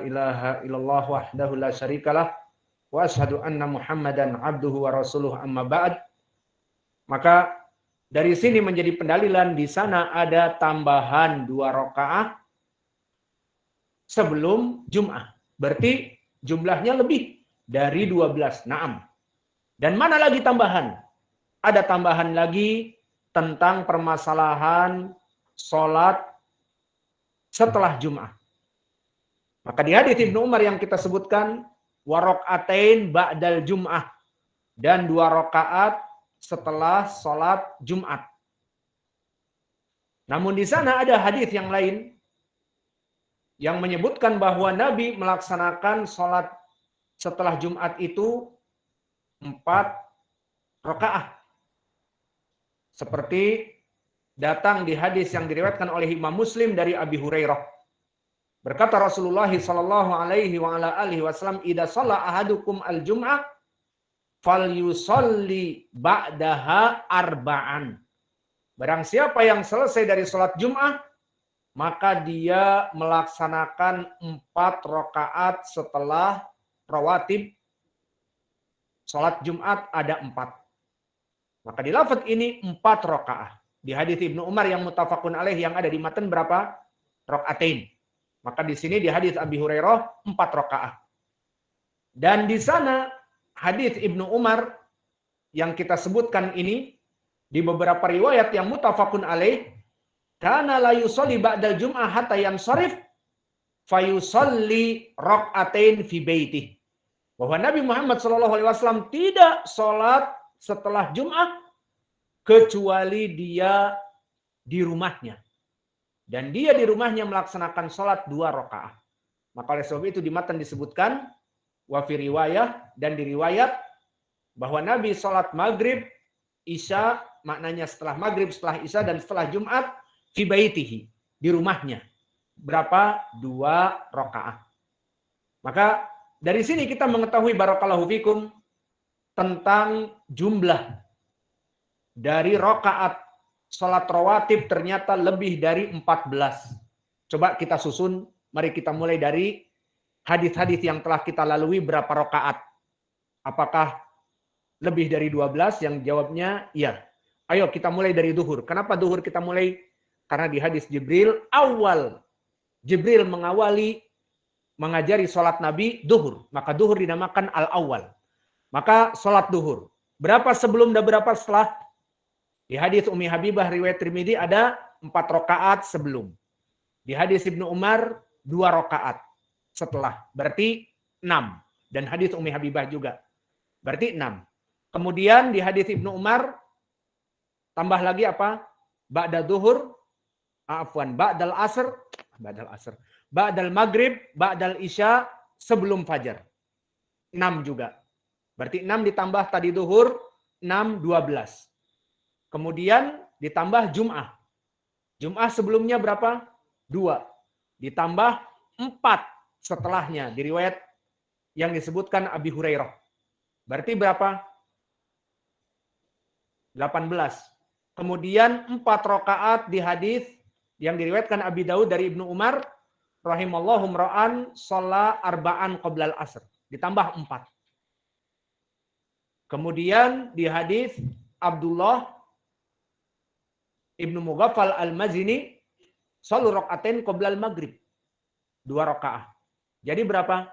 ilaha illallah wahdahu la syarikalah wa asyhadu anna Muhammadan abduhu wa rasuluh amma ba'd. Maka dari sini menjadi pendalilan di sana ada tambahan 2 rakaat sebelum Jum'ah. Berarti jumlahnya lebih dari 12. Naam. Dan mana lagi tambahan? Ada tambahan lagi tentang permasalahan sholat setelah Jum'ah. Maka di hadits Ibnu Umar yang kita sebutkan, wa rakaatain ba'dal Jum'ah, dan 2 rakaat setelah sholat Jumat. Namun di sana ada hadits yang lain yang menyebutkan bahwa Nabi melaksanakan sholat setelah Jumat itu 4 rakaat. Seperti datang di hadis yang diriwayatkan oleh Imam Muslim dari Abi Hurairah. Berkata Rasulullah sallallahu alaihi wa ala alihi wasallam, "Idza shalla ahadukum al-jum'ah falyusalli ba'daha arba'an." Barang siapa yang selesai dari salat Jum'ah, maka dia melaksanakan 4 rakaat setelah rawatib salat Jumat ada 4. Maka di lafaz ini 4 rakaat. Di hadis Ibnu Umar yang muttafaqun alaih yang ada di matan berapa? Rakaatain. Maka di sini di hadis Abi Hurairah 4 rakaat. Dan di sana hadis Ibnu Umar yang kita sebutkan ini di beberapa riwayat yang muttafaqun alaih, kana la yusalli ba'dal jum'ah hatta yansharif fayusalli rakaatain fi baitihi. Bahwa Nabi Muhammad SAW tidak sholat setelah Jum'ah kecuali dia di rumahnya. Dan dia di rumahnya melaksanakan sholat 2 rakaat. Maka oleh sebab itu di matan disebutkan wa fi riwayah, dan di riwayat bahwa Nabi sholat maghrib, isya, maknanya setelah maghrib, setelah isya, dan setelah Jumat fi baitihi, di rumahnya. Berapa? 2 rakaat. Maka dari sini kita mengetahui barakallahu fikum tentang jumlah dari rakaat salat rawatib ternyata lebih dari 14. Coba kita susun, mari kita mulai dari hadis-hadis yang telah kita lalui berapa rakaat. Apakah lebih dari 12? Yang jawabnya iya. Ayo kita mulai dari duhur. Kenapa duhur kita mulai? Karena di hadis Jibril, Jibril mengajari sholat Nabi duhur. Maka duhur dinamakan al-awwal. Maka sholat duhur. Berapa sebelum dan berapa setelah? Di hadis Ummi Habibah riwayat Tirmidzi ada 4 rakaat sebelum. Di hadis Ibnu Umar 2 rakaat setelah. Berarti 6. Dan hadis Ummi Habibah juga. Berarti 6. Kemudian di hadis Ibnu Umar tambah lagi apa? Ba'da duhur, ba'dal asr, ba'dal maghrib, ba'dal isya, sebelum fajar. 6 juga. Berarti 6 ditambah tadi duhur, 6, 12. Kemudian ditambah Jum'ah. Jum'ah sebelumnya berapa? 2. Ditambah 4 setelahnya. Di riwayat yang disebutkan Abi Hurairah. Berarti berapa? 18. Kemudian 4 rakaat di hadis yang diriwayatkan Abi Daud dari Ibnu Umar, rahimallahu mra'an shalla arba'an qoblal asr. Ditambah 4. Kemudian di hadis Abdullah Ibnu Mughaffal al-Mazini, shalu rakaatain qoblal maghrib. 2 rakaat. Jadi berapa?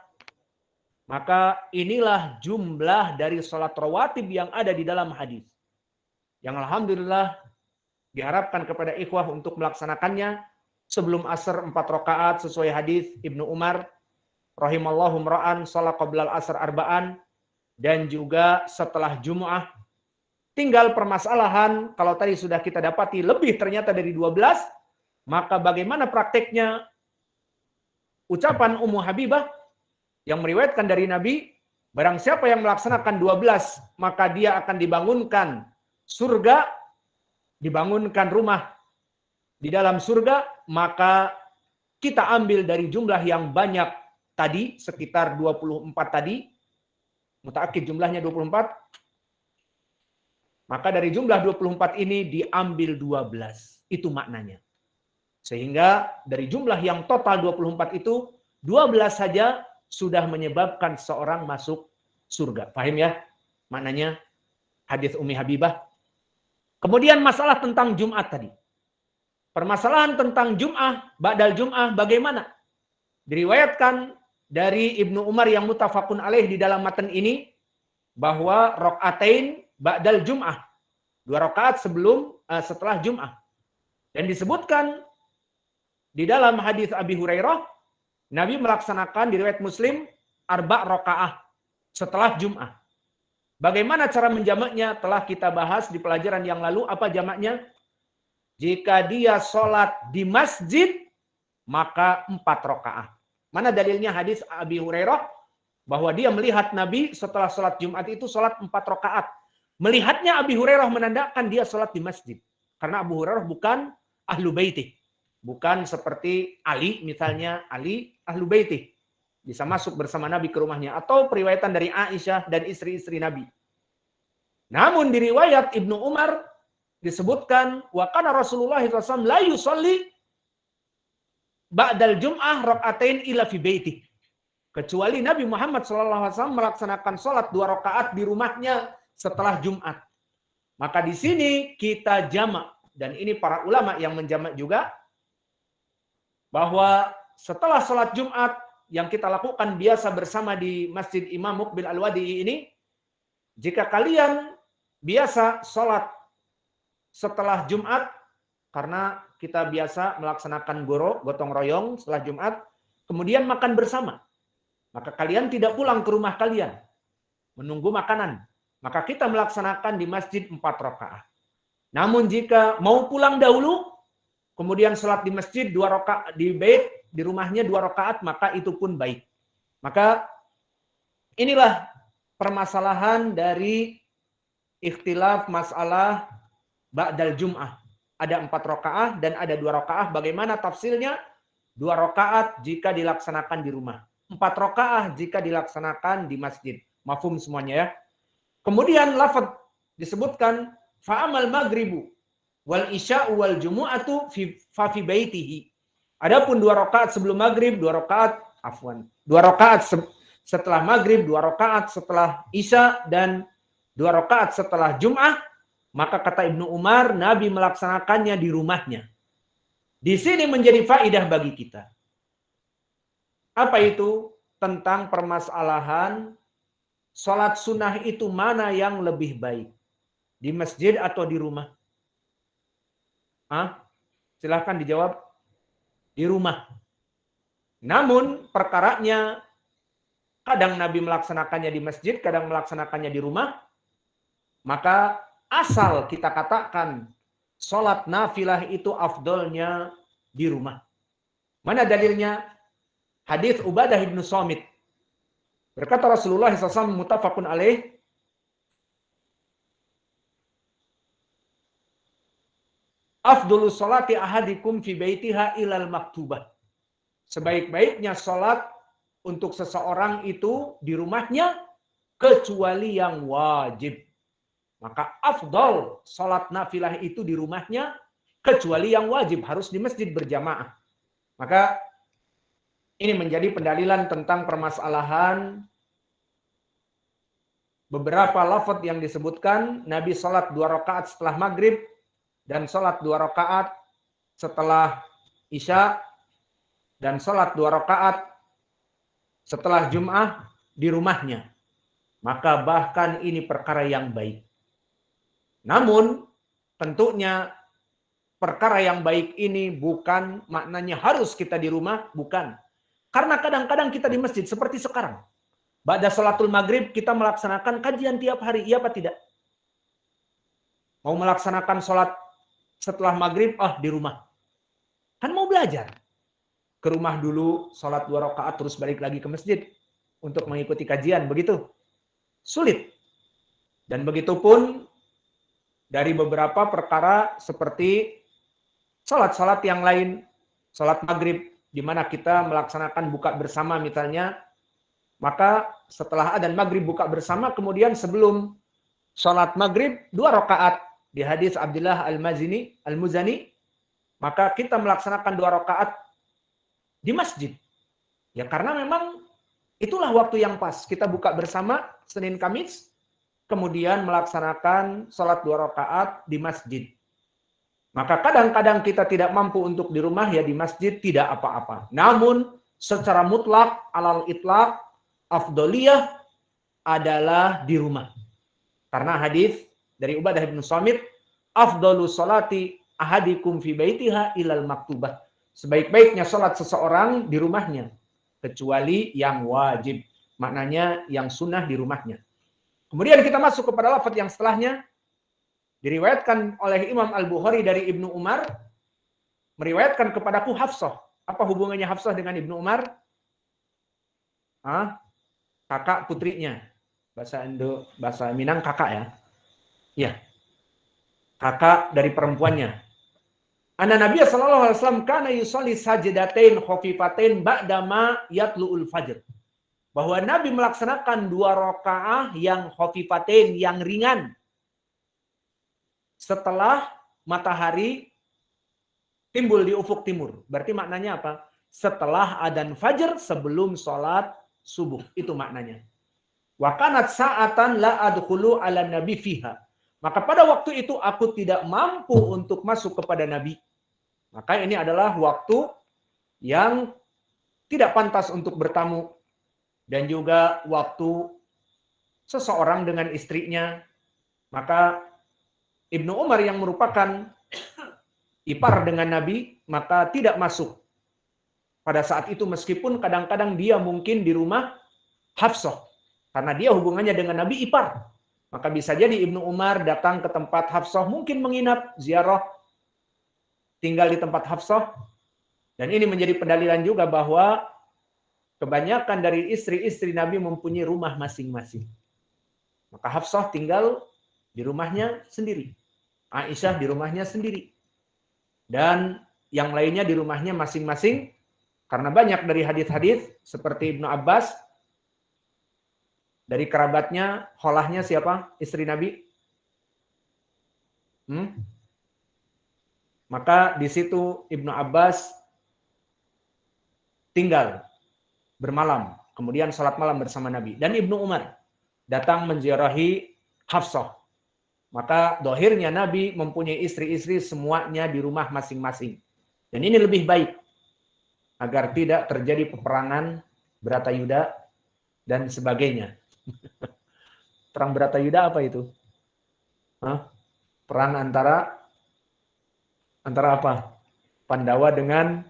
Maka inilah jumlah dari sholat rawatib yang ada di dalam hadis. Yang alhamdulillah diharapkan kepada ikhwah untuk melaksanakannya sebelum asar 4 rakaat sesuai hadis Ibnu Umar rahimallahu mra'an shalat qoblal asr arba'an, dan juga setelah Jumu'ah. Tinggal permasalahan, kalau tadi sudah kita dapati lebih ternyata dari 12, maka bagaimana prakteknya? Ucapan Ummu Habibah yang meriwayatkan dari Nabi, barang siapa yang melaksanakan 12, maka dia akan dibangunkan surga, dibangunkan rumah di dalam surga, maka kita ambil dari jumlah yang banyak tadi, sekitar 24 tadi, mutaakid jumlahnya 24, maka dari jumlah 24 ini diambil 12. Itu maknanya. Sehingga dari jumlah yang total 24 itu 12 saja sudah menyebabkan seorang masuk surga. Paham ya? Maknanya hadis Ummi Habibah. Kemudian masalah tentang Jumat tadi. Permasalahan tentang Jum'ah, ba'dal Jum'ah bagaimana? Diriwayatkan dari Ibnu Umar yang mutafakun alaih di dalam matan ini bahwa rokaatain ba'dal Jum'ah, 2 rakaat setelah Jum'ah. Dan disebutkan di dalam hadis Abi Hurairah, Nabi melaksanakan di riwayat Muslim 4 rakaat setelah Jum'ah. Bagaimana cara menjamaknya telah kita bahas di pelajaran yang lalu. Apa jamaknya? Jika dia sholat di masjid, maka 4 rakaat. Mana dalilnya hadis Abi Hurairah? Bahwa dia melihat Nabi setelah sholat Jumat itu sholat 4 rakaat. Melihatnya Abi Hurairah menandakan dia sholat di masjid. Karena Abu Hurairah bukan ahlu baitih. Bukan seperti Ali, misalnya Ali ahlu baitih. Bisa masuk bersama Nabi ke rumahnya. Atau periwayatan dari Aisyah dan istri-istri Nabi. Namun di riwayat Ibnu Umar disebutkan, wa kana Rasulullah SAW la yusalli ba'dal jum'ah rakaatain illa fi baitih. Kecuali Nabi Muhammad SAW melaksanakan sholat 2 rakaat di rumahnya setelah Jumat. Maka di sini kita jamak. Dan ini para ulama yang menjamak juga. Bahwa setelah sholat Jumat yang kita lakukan biasa bersama di Masjid Imam Muqbil Al-Wadi'i ini, jika kalian biasa sholat setelah Jumat, karena kita biasa melaksanakan gotong royong setelah Jumat, kemudian makan bersama, maka kalian tidak pulang ke rumah kalian, menunggu makanan. Maka kita melaksanakan di masjid 4 rakaat. Namun jika mau pulang dahulu, kemudian sholat di masjid 2 rakaat, di bait, di rumahnya 2 rakaat, maka itu pun baik. Maka inilah permasalahan dari ikhtilaf masalah ba'dal jum'ah. Ada 4 rakaat dan ada 2 rakaat. Bagaimana tafsirnya? 2 rakaat jika dilaksanakan di rumah. 4 rakaat jika dilaksanakan di masjid. Mafhum semuanya ya. Kemudian lafaz disebutkan fa'amal maghribu wal isya'u wal jumu'atu fa fi baitihi. Adapun 2 rakaat sebelum maghrib, 2 rakaat afwan. 2 rakaat setelah maghrib, 2 rakaat setelah isya dan 2 rakaat setelah Jum'ah, maka kata Ibnu Umar, Nabi melaksanakannya di rumahnya. Di sini menjadi faidah bagi kita. Apa itu? Tentang permasalahan sholat sunnah itu mana yang lebih baik? Di masjid atau di rumah? Silahkan dijawab. Di rumah. Namun perkaranya kadang Nabi melaksanakannya di masjid, kadang melaksanakannya di rumah. Maka asal kita katakan sholat nafilah itu afdolnya di rumah. Mana dalilnya? Hadis Ubadah bin Samit. Berkata Rasulullah SAW muttafaqun alaih, afdolu sholati ahadikum fi baitiha ilal maktubah. Sebaik-baiknya sholat untuk seseorang itu di rumahnya kecuali yang wajib. Maka afdol sholat nafilah itu di rumahnya kecuali yang wajib. Harus di masjid berjamaah. Maka ini menjadi pendalilan tentang permasalahan beberapa lafaz yang disebutkan. Nabi sholat 2 rakaat setelah maghrib dan sholat 2 rakaat setelah isya dan sholat 2 rakaat setelah Jum'ah di rumahnya. Maka bahkan ini perkara yang baik. Namun tentunya perkara yang baik ini bukan maknanya harus kita di rumah, bukan. Karena kadang-kadang kita di masjid seperti sekarang. Ba'da sholatul maghrib kita melaksanakan kajian tiap hari, iya apa tidak? Mau melaksanakan sholat setelah maghrib, di rumah. Kan mau belajar. Ke rumah dulu, sholat 2 rakaat, terus balik lagi ke masjid. Untuk mengikuti kajian, begitu. Sulit. Dan begitu pun dari beberapa perkara seperti sholat-sholat yang lain. Sholat maghrib, di mana kita melaksanakan buka bersama misalnya. Maka setelah adzan maghrib buka bersama, kemudian sebelum sholat maghrib, 2 rakaat. Di hadis Abdullah Al-Muzani, maka kita melaksanakan 2 rakaat di masjid. Ya karena memang itulah waktu yang pas. Kita buka bersama Senin Kamis, kemudian melaksanakan sholat 2 rakaat di masjid. Maka kadang-kadang kita tidak mampu untuk di rumah, ya di masjid tidak apa-apa. Namun secara mutlak, alal itlaq, afdoliyah adalah di rumah. Karena hadis dari Ubadah bin Samit, afdalu sholati ahadikum fi baitiha ilal maktubah. Sebaik-baiknya sholat seseorang di rumahnya, kecuali yang wajib. Maknanya yang sunnah di rumahnya. Kemudian kita masuk kepada lafaz yang setelahnya. Diriwayatkan oleh Imam Al-Bukhari dari Ibnu Umar, meriwayatkan kepadaku Hafsah. Apa hubungannya Hafsah dengan Ibnu Umar? Kakak putrinya. Bahasa Minang kakak ya. Ya. Kakak dari perempuannya. Anna Nabi sallallahu alaihi wasallam kana yusolli sajdatain khafifatain ba'dama yatlu'ul fajr. Bahwa Nabi melaksanakan 2 rakaah yang khafifatain, yang ringan, setelah matahari timbul di ufuk timur. Berarti maknanya apa? Setelah adzan fajar, sebelum sholat subuh. Itu maknanya. Wa kanat sa'atan la adkhulu ala nabi fiha. Maka pada waktu itu aku tidak mampu untuk masuk kepada Nabi. Maka ini adalah waktu yang tidak pantas untuk bertamu. Dan juga waktu seseorang dengan istrinya. Maka Ibnu Umar yang merupakan ipar dengan Nabi, maka tidak masuk pada saat itu, meskipun kadang-kadang dia mungkin di rumah Hafsah. Karena dia hubungannya dengan Nabi ipar. Maka bisa jadi Ibnu Umar datang ke tempat Hafsah, mungkin menginap, ziarah, tinggal di tempat Hafsah. Dan ini menjadi pendalilan juga bahwa kebanyakan dari istri-istri Nabi mempunyai rumah masing-masing. Maka Hafsah tinggal di rumahnya sendiri. Aisyah di rumahnya sendiri. Dan yang lainnya di rumahnya masing-masing. Karena banyak dari hadis-hadis seperti Ibnu Abbas, dari kerabatnya, kholahnya siapa? Istri Nabi. Maka di situ Ibnu Abbas tinggal bermalam. Kemudian sholat malam bersama Nabi. Dan Ibnu Umar datang menziarahi Hafsah. Maka dohirnya Nabi mempunyai istri-istri semuanya di rumah masing-masing. Dan ini lebih baik. Agar tidak terjadi peperangan Bratayuda dan sebagainya. Perang Bratayuda apa itu? Perang antara apa? Pandawa dengan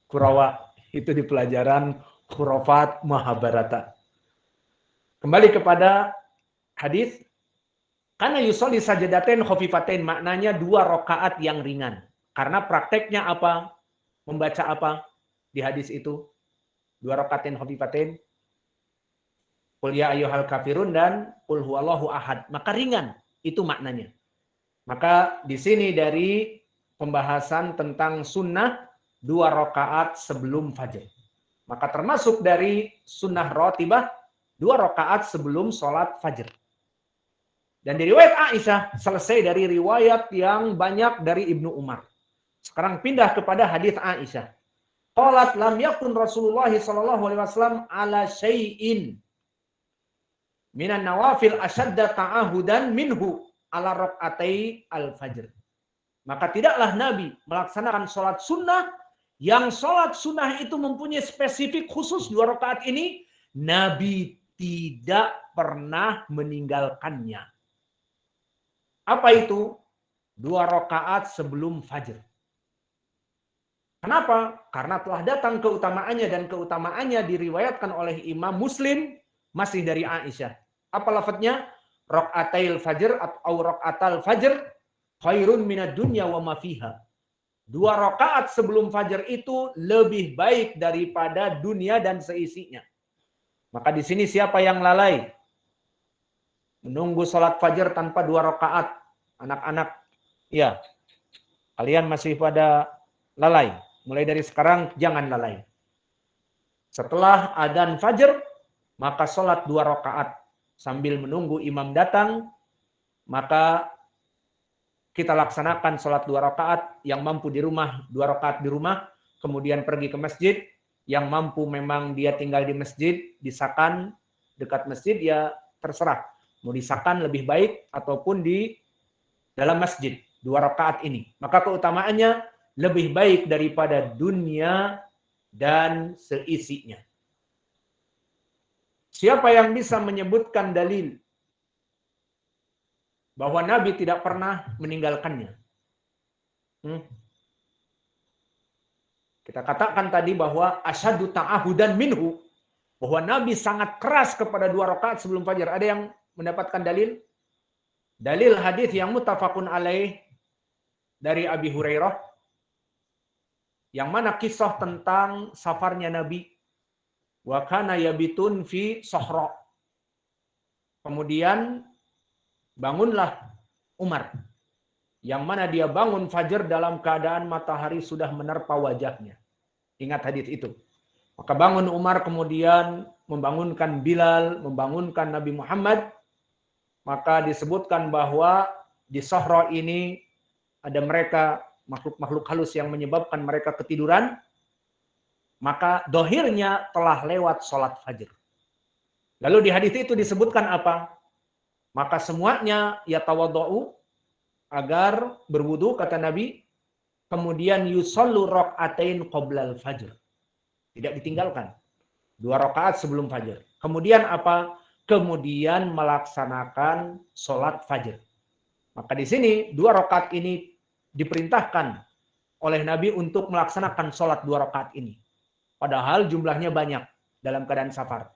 Kurawa. Itu di pelajaran Khurafat Mahabharata. Kembali kepada hadis. Karena yusolli sajdatain khafifatain, maknanya 2 rakaat yang ringan. Karena prakteknya apa? Membaca apa di hadis itu? 2 rakaatin khafifatain. Qul ya ayyuhal kafirun dan qul huwallahu ahad. Maka ringan, itu maknanya. Maka di sini dari pembahasan tentang sunnah 2 rakaat sebelum fajar. Maka termasuk dari sunnah rawatibah 2 rakaat sebelum sholat fajar. Dan di riwayat Aisyah, selesai dari riwayat yang banyak dari Ibnu Umar. Sekarang pindah kepada hadis Aisyah. Qalat lam yakun Rasulullah sallallahu alaihi wasallam ala syai'in minan nawafil asyadda ta'ahudan minhu ala rak'atai al-fajr. Maka tidaklah Nabi melaksanakan sholat sunnah, yang sholat sunnah itu mempunyai spesifik khusus 2 rakaat ini, Nabi tidak pernah meninggalkannya. Apa itu? 2 rakaat sebelum fajar. Kenapa? Karena telah datang keutamaannya, dan keutamaannya diriwayatkan oleh Imam Muslim masih dari Aisyah. Apa lafadznya? Rak'atail fajr atau rak'atal fajr khairun minad dunya wa ma fiha. 2 rakaat sebelum fajar itu lebih baik daripada dunia dan seisinya. Maka di sini siapa yang lalai menunggu sholat fajar tanpa 2 rakaat? Anak-anak, ya, kalian masih pada lalai. Mulai dari sekarang jangan lalai. Setelah adzan fajar, maka sholat 2 rakaat sambil menunggu imam datang. Maka kita laksanakan sholat 2 rakaat. Yang mampu di rumah 2 rakaat di rumah, kemudian pergi ke masjid. Yang mampu memang dia tinggal di masjid, di Sakan, dekat masjid, ya terserah. Mau di Sakan lebih baik ataupun di dalam masjid. 2 rakaat ini. Maka keutamaannya lebih baik daripada dunia dan seisinya. Siapa yang bisa menyebutkan dalil bahwa Nabi tidak pernah meninggalkannya? Kita katakan tadi bahwa asyaddu ta'ahudan minhu, bahwa Nabi sangat keras kepada 2 rakaat sebelum fajar. Ada yang mendapatkan dalil? Dalil hadis yang muttafaqun alaih dari Abi Hurairah, yang mana kisah tentang safarnya Nabi. Wa kana yabitun fi sahra. Kemudian bangunlah Umar, yang mana dia bangun fajar dalam keadaan matahari sudah menerpa wajahnya. Ingat hadis itu. Maka bangun Umar, kemudian membangunkan Bilal, membangunkan Nabi Muhammad. Maka disebutkan bahwa di Sahra ini ada mereka, makhluk-makhluk halus yang menyebabkan mereka ketiduran. Maka dohirnya telah lewat sholat fajar. Lalu di hadis itu disebutkan apa? Maka semuanya yatawaddu'u, agar berwudu, kata Nabi, kemudian yusallu rak'atain qoblal fajr. Tidak ditinggalkan. 2 rakaat sebelum fajar. Kemudian apa? Kemudian melaksanakan sholat fajar. Maka di sini 2 rakaat ini diperintahkan oleh Nabi untuk melaksanakan sholat 2 rakaat ini. Padahal jumlahnya banyak dalam keadaan safar.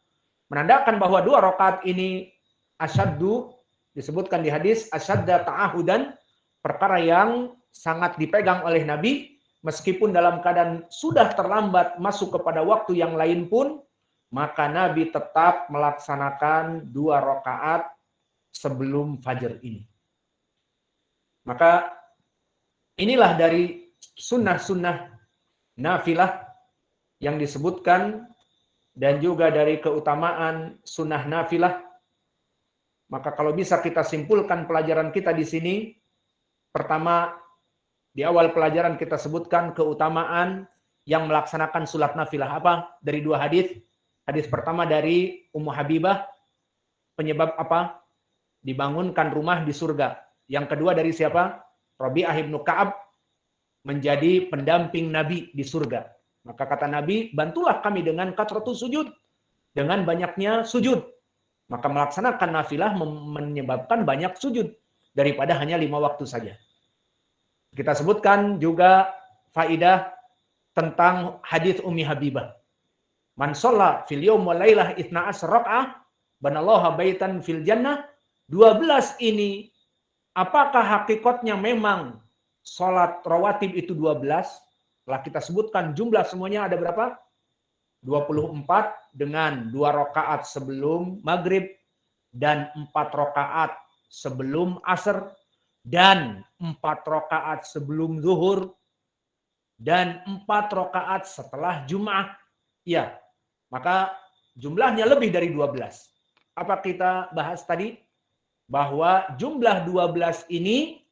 Menandakan bahwa 2 rakaat ini asyaddu, disebutkan di hadis, asyadda ta'ahudan, perkara yang sangat dipegang oleh Nabi, meskipun dalam keadaan sudah terlambat masuk kepada waktu yang lain pun, maka Nabi tetap melaksanakan 2 rakaat sebelum fajar ini. Maka inilah dari sunnah-sunnah nafilah yang disebutkan, dan juga dari keutamaan sunnah nafilah. Maka kalau bisa kita simpulkan pelajaran kita di sini, pertama, di awal pelajaran kita sebutkan keutamaan yang melaksanakan sholat nafilah. Apa? Dari 2 hadis. Hadis pertama dari Ummu Habibah, penyebab apa? Dibangunkan rumah di surga. Yang kedua dari siapa? Rabi'ah ibnu Ka'ab, menjadi pendamping Nabi di surga. Maka kata Nabi, bantulah kami dengan kathratus sujud, dengan banyaknya sujud. Maka melaksanakan nafilah menyebabkan banyak sujud daripada hanya 5 waktu saja. Kita sebutkan juga faidah tentang hadis Ummi Habibah. Man shalla fil yaum wal lailah 12 rakaah banallahu baitan fil jannah. 12 ini apakah hakikatnya memang salat rawatib itu 12? Setelah kita sebutkan jumlah semuanya ada berapa? 24 dengan 2 rakaat sebelum maghrib dan 4 rakaat sebelum asar dan 4 rakaat sebelum zuhur dan 4 rakaat setelah Jum'ah. Ya, maka jumlahnya lebih dari 12. Apa kita bahas tadi? Bahwa jumlah 12 ini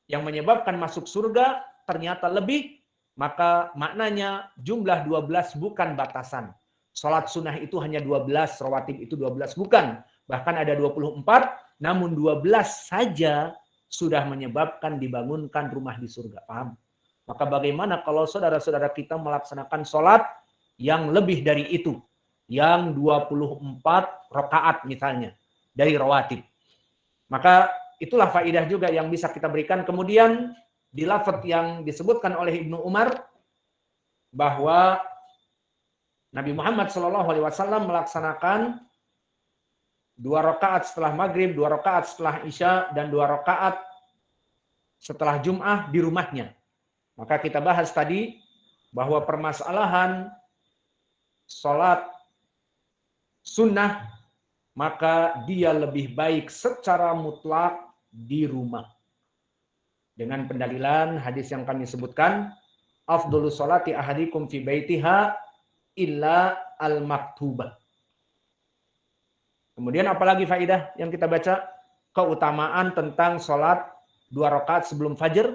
yang menyebabkan masuk surga ternyata lebih. Maka maknanya jumlah 12 bukan batasan. Salat sunnah itu hanya 12, rawatib itu 12, bukan. Bahkan ada 24, namun 12 saja sudah menyebabkan dibangunkan rumah di surga. Paham? Maka bagaimana kalau saudara-saudara kita melaksanakan salat yang lebih dari itu? Yang 24 rakaat misalnya, dari rawatib. Maka itulah faidah juga yang bisa kita berikan. Kemudian di lafaz yang disebutkan oleh Ibnu Umar, bahwa Nabi Muhammad SAW melaksanakan 2 rakaat setelah maghrib, 2 rakaat setelah isya, dan 2 rakaat setelah Jum'ah di rumahnya. Maka kita bahas tadi bahwa permasalahan sholat sunnah, maka dia lebih baik secara mutlak di rumah. Dengan pendalilan hadis yang kami sebutkan, afdhalus sholati ahadikum fi baitiha illa al-maktubah. Kemudian apalagi faidah yang kita baca? Keutamaan tentang sholat 2 rakaat sebelum fajar,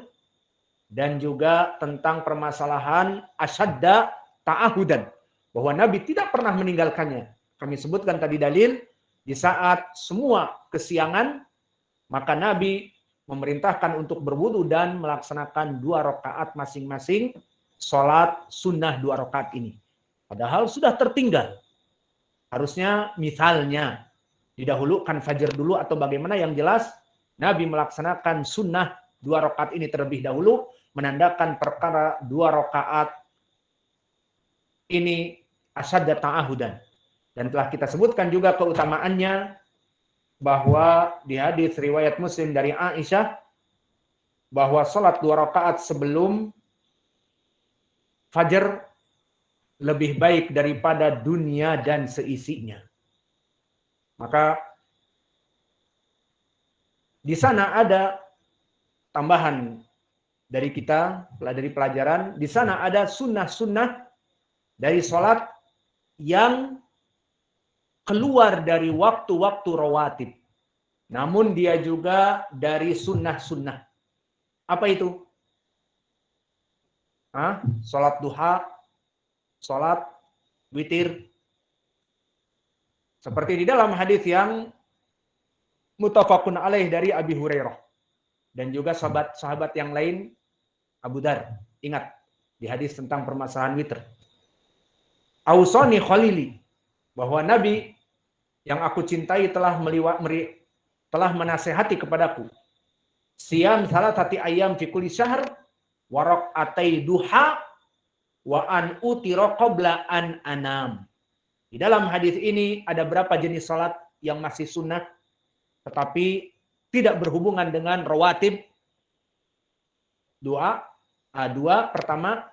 dan juga tentang permasalahan asyadda ta'ahudan, bahwa Nabi tidak pernah meninggalkannya. Kami sebutkan tadi dalil, di saat semua kesiangan, maka Nabi memerintahkan untuk berwudu dan melaksanakan 2 rakaat masing-masing sholat sunnah 2 rakaat ini. Padahal sudah tertinggal. Harusnya misalnya didahulukan fajar dulu atau bagaimana, yang jelas Nabi melaksanakan sunnah 2 rakaat ini terlebih dahulu, menandakan perkara 2 rakaat ini asyadda ta'ahudan. Dan telah kita sebutkan juga keutamaannya, bahwa di hadis riwayat Muslim dari Aisyah, bahwa sholat 2 rakaat sebelum fajar lebih baik daripada dunia dan seisinya. Maka di sana ada tambahan dari kita, dari pelajaran, di sana ada sunnah-sunnah dari sholat yang keluar dari waktu-waktu rawatib. Namun dia juga dari sunnah-sunnah. Apa itu? Sholat duha, sholat witir. Seperti di dalam hadis yang muttafaqun alaih dari Abi Hurairah. Dan juga sahabat-sahabat yang lain, Abu Dar. Ingat, di hadis tentang permasalahan witir. Ausani khalili, bahwa Nabi yang aku cintai telah menasehati kepadaku, siyam salatati ayyam fi kulli syahr wa rak'atai duha wa an utira qabla an anam. Di dalam hadis ini ada berapa jenis salat yang masih sunnah tetapi tidak berhubungan dengan rawatib? Dua, pertama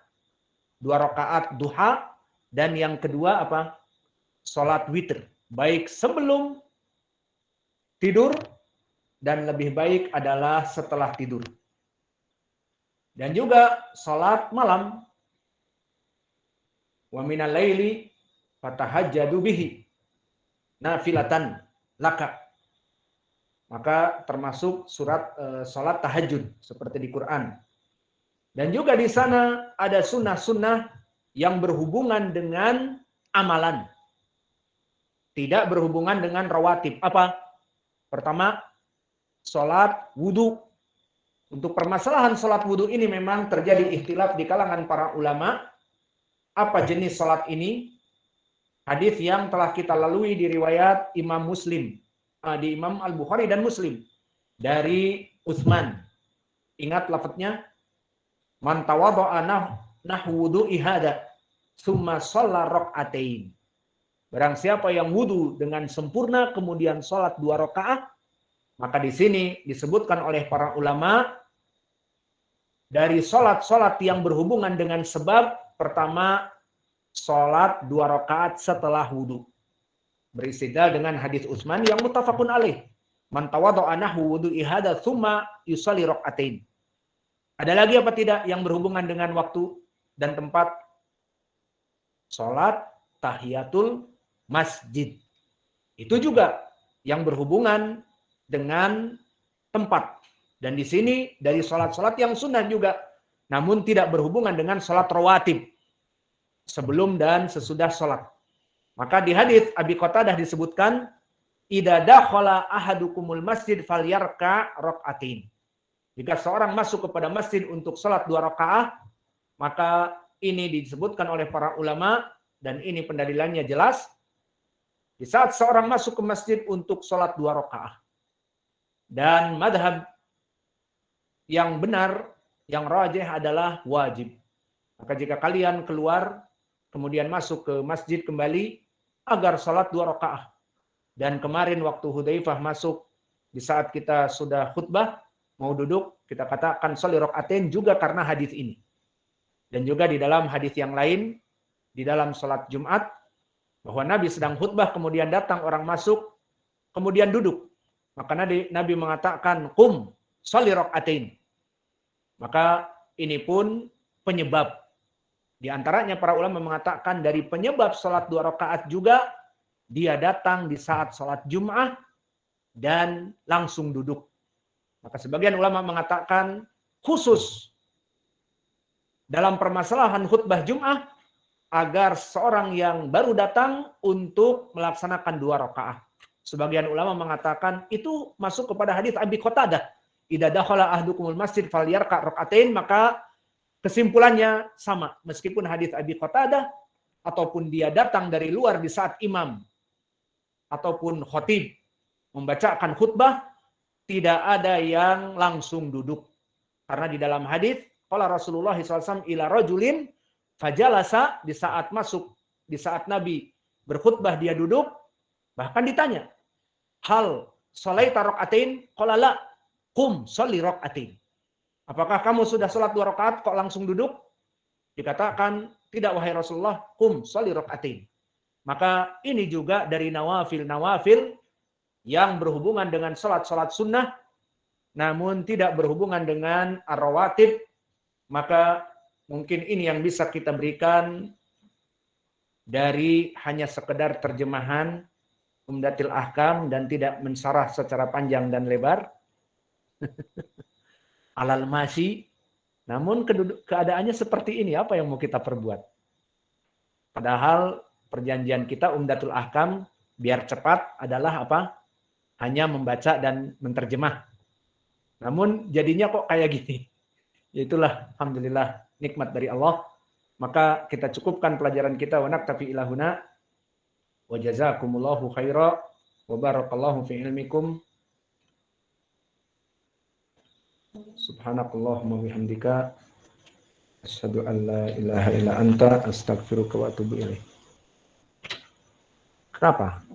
2 rakaat duha, dan yang kedua apa? Salat witir, baik sebelum tidur dan lebih baik adalah setelah tidur. Dan juga salat malam. Wa minal laili fatahajjadu bihi nafilatan laka. Maka termasuk salat tahajud seperti di Quran. Dan juga di sana ada sunnah-sunnah yang berhubungan dengan amalan. Tidak berhubungan dengan rawatib. Apa? Pertama, sholat wudu. Untuk permasalahan sholat wudu ini memang terjadi ikhtilaf di kalangan para ulama. Apa jenis sholat ini? Hadis yang telah kita lalui di riwayat Imam Muslim. Di Imam Al-Bukhari dan Muslim. Dari Utsman. Ingat lafadznya? Man tawadha'a nahwu wudu'i hada summa shalla rak'atain. Barang siapa yang wudu dengan sempurna kemudian sholat 2 rakaat, maka di sini disebutkan oleh para ulama dari sholat-sholat yang berhubungan dengan sebab. Pertama, sholat 2 rakaat setelah wudu. Beristidlal dengan hadis Utsman yang muttafaqun alaih. Man tawadha'a nahwu wudu'i hadza tsumma yusalli rak'atain. Ada lagi apa tidak yang berhubungan dengan waktu dan tempat? Sholat tahiyatul masjid. Itu juga yang berhubungan dengan tempat. Dan di sini dari sholat-sholat yang sunnah juga. Namun tidak berhubungan dengan sholat rawatib. Sebelum dan sesudah sholat. Maka di hadis Abi Qatadah disebutkan, idza dakhala ahadukumul masjid falyarka rak'atain. Jika seorang masuk kepada masjid untuk sholat 2 rakaat, maka ini disebutkan oleh para ulama, dan ini pendalilannya jelas. Di saat seorang masuk ke masjid untuk sholat 2 rakaat. Dan madhab yang benar, yang rajih adalah wajib. Maka jika kalian keluar, kemudian masuk ke masjid kembali, agar sholat 2 rakaat. Dan kemarin waktu Hudzaifah masuk, di saat kita sudah khutbah, mau duduk, kita katakan sholli rak'atain juga karena hadis ini. Dan juga di dalam hadis yang lain, di dalam sholat Jumat, bahwa Nabi sedang khutbah, kemudian datang orang masuk, kemudian duduk. Maka Nabi mengatakan, qum sholli rak'atain. Maka ini pun penyebab. Di antaranya para ulama mengatakan dari penyebab sholat 2 rakaat juga, dia datang di saat sholat Jum'ah dan langsung duduk. Maka sebagian ulama mengatakan khusus dalam permasalahan khutbah Jum'ah, agar seorang yang baru datang untuk melaksanakan 2 rakaat. Sebagian ulama mengatakan itu masuk kepada hadis Abi Qatadah. Idza dakhala ahdukumul masjid falyarka rakaatain, maka kesimpulannya sama. Meskipun hadis Abi Qatadah ataupun dia datang dari luar di saat imam ataupun khatib membacakan khutbah, tidak ada yang langsung duduk. Karena di dalam hadis qala Rasulullah SAW ila rajulin fajalasa, di saat masuk, di saat Nabi berkhutbah dia duduk, bahkan ditanya, hal sholaita rakaatain? Qala la, qum sholli rakaatain. Apakah kamu sudah sholat 2 rakaat kok langsung duduk? Dikatakan, tidak wahai Rasulullah, qum sholli rakaatain. Maka ini juga dari nawafil-nawafil yang berhubungan dengan sholat-sholat sunnah, namun tidak berhubungan dengan ar-rawatib. Maka mungkin ini yang bisa kita berikan dari hanya sekedar terjemahan Umdatul Ahkam dan tidak mensyarah secara panjang dan lebar. Alal masyi. Namun keadaannya seperti ini, apa yang mau kita perbuat? Padahal perjanjian kita Umdatul Ahkam biar cepat adalah apa? Hanya membaca dan menterjemah. Namun jadinya kok kayak gini. Itulah alhamdulillah nikmat dari Allah. Maka kita cukupkan pelajaran kita, wa naktafi ila huna. Wa jazakumullahu khaira wa barakallahu fi ilmikum. Subhanakallahumma bihamdika asyhadu an la ilaha illa anta astaghfiruka wa atubu ilaik. Kenapa?